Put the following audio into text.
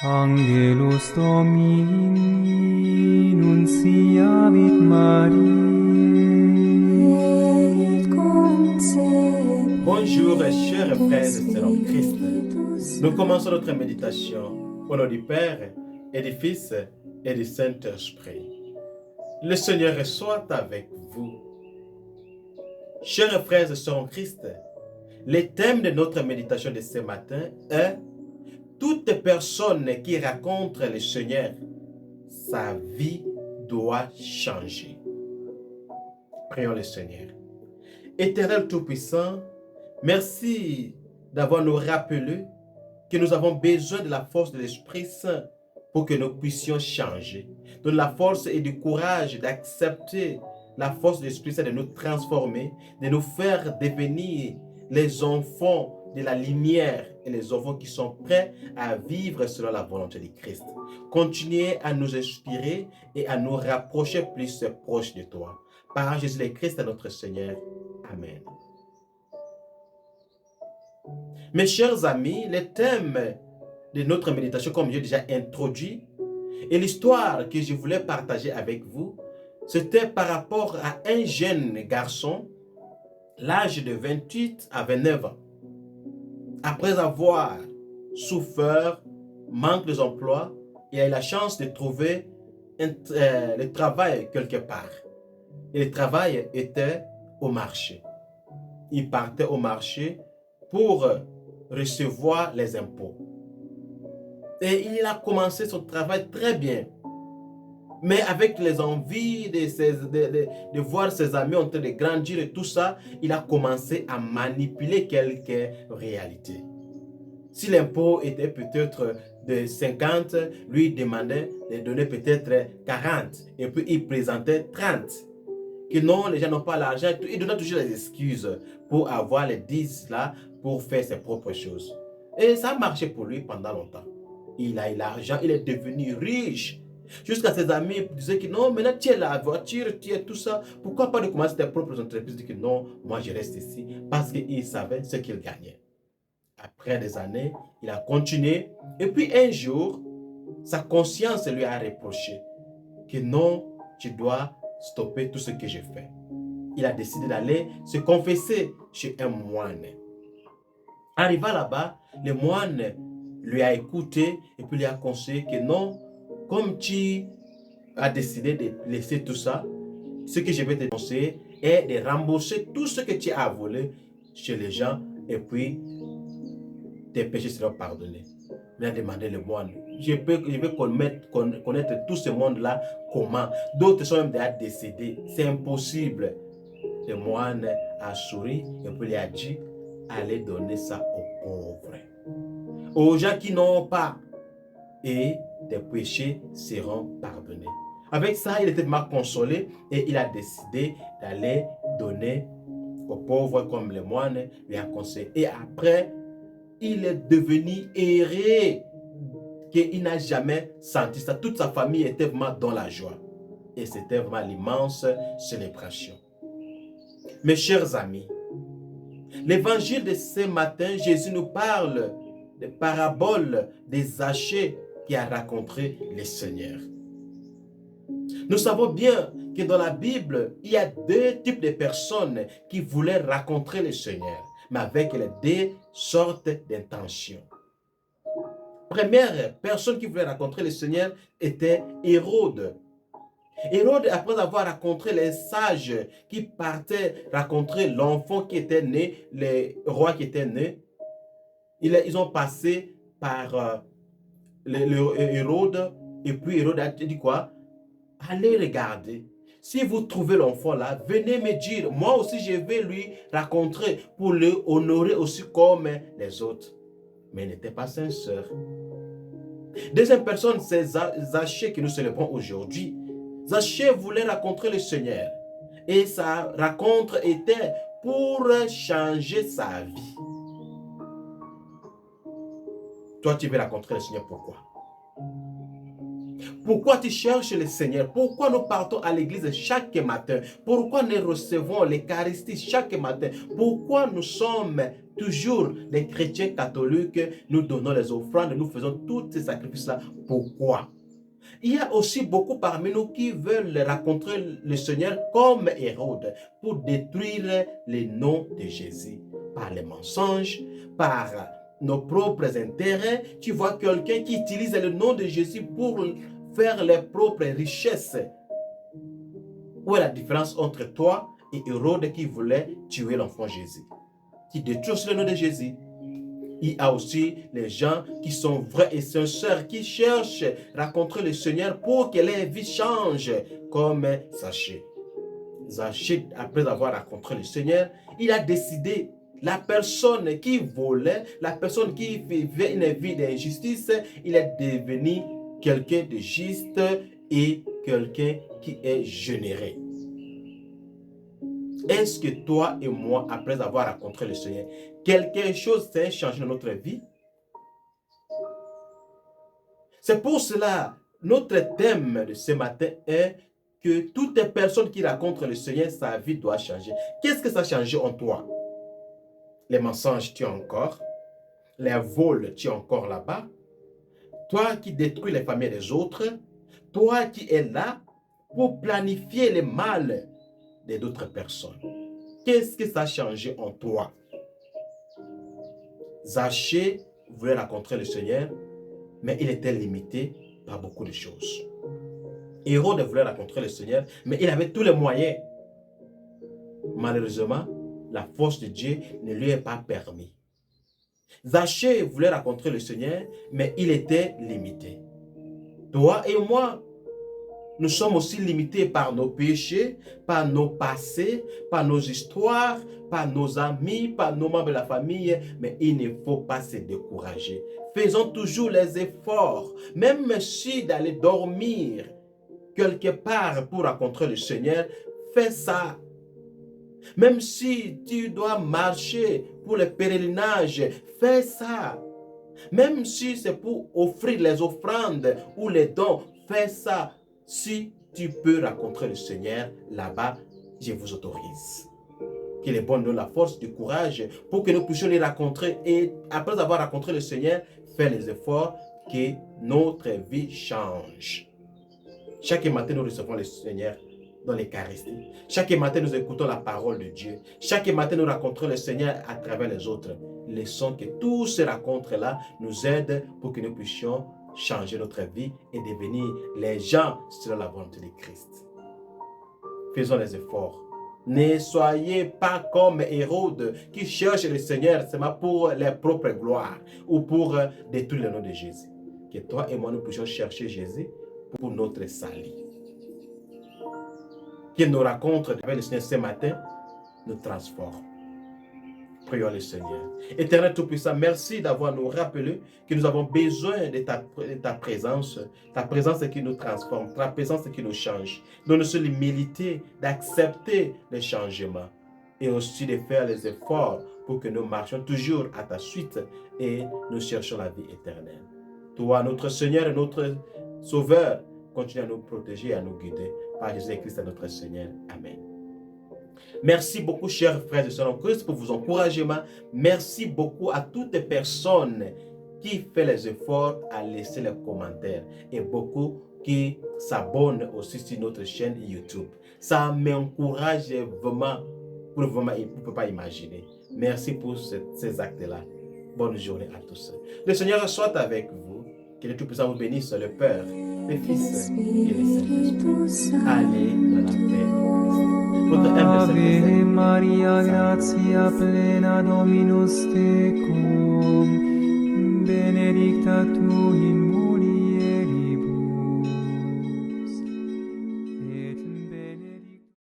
Angelus Domini nunciavit Mariae et concepit. Bonjour, chers frères et sœurs en Christ. Nous commençons notre méditation au nom du Père et du Fils et du Saint-Esprit. Le Seigneur soit avec vous. Chers frères et sœurs en Christ, le thème de notre méditation de ce matin est toute personne qui rencontre le Seigneur, sa vie doit changer. Prions le Seigneur. Éternel Tout-Puissant, merci d'avoir nous rappelé que nous avons besoin de la force de l'Esprit Saint pour que nous puissions changer. De la force et du courage d'accepter la force de l'Esprit Saint de nous transformer, de nous faire devenir les enfants de la lumière et les enfants qui sont prêts à vivre selon la volonté de Christ. Continuez à nous inspirer et à nous rapprocher plus proches de toi. Par Jésus le Christ, notre Seigneur. Amen. Mes chers amis, le thème de notre méditation, comme j'ai déjà introduit, et l'histoire que je voulais partager avec vous, c'était par rapport à un jeune garçon, l'âge de 28 à 29 ans. Après avoir souffert, manque d'emploi, il a eu la chance de trouver le travail quelque part. Et le travail était au marché. Il partait au marché pour recevoir les impôts. Et il a commencé son travail très bien. Mais avec les envies de voir ses amis en train de grandir et tout ça, il a commencé à manipuler quelques réalités. Si l'impôt était peut-être de 50, lui demandait de donner peut-être 40. Et puis il présentait 30. Que non, les gens n'ont pas l'argent. Il donnait toujours des excuses pour avoir les 10 là pour faire ses propres choses. Et ça a marché pour lui pendant longtemps. Il a eu l'argent, il est devenu riche. Jusqu'à ses amis disaient que non, maintenant tu es la voiture, tu es tout ça. Pourquoi pas de commencer tes propres entreprises? Il dit que non, moi je reste ici. Parce qu'il savait ce qu'il gagnait. Après des années, il a continué. Et puis un jour, sa conscience lui a reproché que non, tu dois stopper tout ce que j'ai fait. Il a décidé d'aller se confesser chez un moine. Arrivé là-bas, le moine lui a écouté et puis lui a conseillé que non, comme tu as décidé de laisser tout ça, ce que je vais te conseiller est de rembourser tout ce que tu as volé chez les gens et puis tes péchés seront pardonnés. Il a demandé le moine, je vais connaître tout ce monde-là comment? D'autres sont même déjà décédés, c'est impossible. Le moine a souri et puis il a dit, allez donner ça aux pauvres, aux gens qui n'ont pas, et tes péchés seront pardonnés. Avec ça, il était mal consolé et il a décidé d'aller donner aux pauvres comme le moine lui a conseillé. Et après, il est devenu heureux qu'il n'a jamais senti ça. Toute sa famille était vraiment dans la joie. Et c'était vraiment l'immense célébration. Mes chers amis, l'évangile de ce matin, Jésus nous parle de parabole des Zachée qui a rencontré le Seigneur. Nous savons bien que dans la Bible, il y a deux types de personnes qui voulaient rencontrer le Seigneur, mais avec les deux sortes d'intentions. Première personne qui voulait rencontrer le Seigneur était Hérode. Hérode, après avoir rencontré les sages qui partaient rencontrer l'enfant qui était né, le roi qui était né, ils ont passé par le Hérode, et puis Hérode a dit quoi? Allez regarder. Si vous trouvez l'enfant là, venez me dire. Moi aussi, je vais lui rencontrer pour le honorer aussi comme les autres. Mais il n'était pas sincère. Deuxième personne, c'est Zachée que nous célébrons aujourd'hui. Zachée voulait rencontrer le Seigneur. Et sa rencontre était pour changer sa vie. Toi, tu veux rencontrer le Seigneur, pourquoi? Pourquoi tu cherches le Seigneur? Pourquoi nous partons à l'église chaque matin? Pourquoi nous recevons l'Eucharistie chaque matin? Pourquoi nous sommes toujours les chrétiens catholiques, nous donnons les offrandes, nous faisons tous ces sacrifices-là. Pourquoi? Il y a aussi beaucoup parmi nous qui veulent rencontrer le Seigneur comme Hérode pour détruire le nom de Jésus par les mensonges, par nos propres intérêts. Tu vois quelqu'un qui utilise le nom de Jésus pour faire les propres richesses. Où est la différence entre toi et Hérode qui voulait tuer l'enfant Jésus, qui détruit le nom de Jésus? Il y a aussi les gens qui sont vrais et sincères, qui cherchent à rencontrer le Seigneur pour que leur vie change, comme Zachée. Zachée, après avoir rencontré le Seigneur, il a décidé, la personne qui volait, la personne qui vivait une vie d'injustice, il est devenu quelqu'un de juste et quelqu'un qui est généreux. Est-ce que toi et moi, après avoir rencontré le Seigneur, quelque chose s'est changé dans notre vie? C'est pour cela, notre thème de ce matin est que toute personne qui rencontre le Seigneur, sa vie doit changer. Qu'est-ce que ça a changé en toi? Les mensonges, tu es encore. Les vols, tu es encore là-bas. Toi qui détruis les familles des autres. Toi qui es là pour planifier le mal d'autres personnes. Qu'est-ce que ça a changé en toi? Zachée voulait rencontrer le Seigneur, mais il était limité par beaucoup de choses. Hérode voulait rencontrer le Seigneur, mais il avait tous les moyens. Malheureusement, la force de Dieu ne lui est pas permis. Zachée voulait rencontrer le Seigneur, mais il était limité. Toi et moi, nous sommes aussi limités par nos péchés, par nos passés, par nos histoires, par nos amis, par nos membres de la famille. Mais il ne faut pas se décourager. Faisons toujours les efforts, même si d'aller dormir quelque part pour rencontrer le Seigneur, fais ça. Même si tu dois marcher pour le pèlerinage, fais ça. Même si c'est pour offrir les offrandes ou les dons, fais ça. Si tu peux rencontrer le Seigneur là-bas, je vous autorise. Qu'il est bon de la force, du courage pour que nous puissions les rencontrer et après avoir rencontré le Seigneur, faire les efforts que notre vie change. Chaque matin, nous recevons le Seigneur dans l'Eucharistie. Chaque matin, nous écoutons la parole de Dieu. Chaque matin, nous rencontrons le Seigneur à travers les autres. Laissons que tous ces rencontres-là nous aident pour que nous puissions changer notre vie et devenir les gens selon la volonté de Christ. Faisons les efforts. Ne soyez pas comme Hérode qui cherche le Seigneur seulement pour leur propre gloire ou pour détruire le nom de Jésus. Que toi et moi nous puissions chercher Jésus pour notre salut. Que nos rencontres avec le Seigneur ce matin nous transforment. Prions le Seigneur. Éternel Tout-Puissant, merci d'avoir nous rappelé que nous avons besoin de ta présence qui nous transforme, ta présence qui nous change. Donne-nous l'humilité d'accepter les changements et aussi de faire les efforts pour que nous marchions toujours à ta suite et nous cherchons la vie éternelle. Toi, notre Seigneur et notre Sauveur, continue à nous protéger et à nous guider par Jésus-Christ, notre Seigneur. Amen. Merci beaucoup, chers frères et sœurs en Christ, pour vos encouragements. Merci beaucoup à toutes les personnes qui font les efforts à laisser les commentaires et beaucoup qui s'abonnent aussi sur notre chaîne YouTube. Ça m'encourage vraiment, vous ne pouvez pas imaginer. Merci pour ces actes-là. Bonne journée à tous. Le Seigneur soit avec vous. Que le Tout-Puissant vous bénisse, le Père, le Fils et le Saint-Esprit. Allez dans la paix de Christ. Votre Ave Maria, gratia plena Dominus tecum, benedicta tu in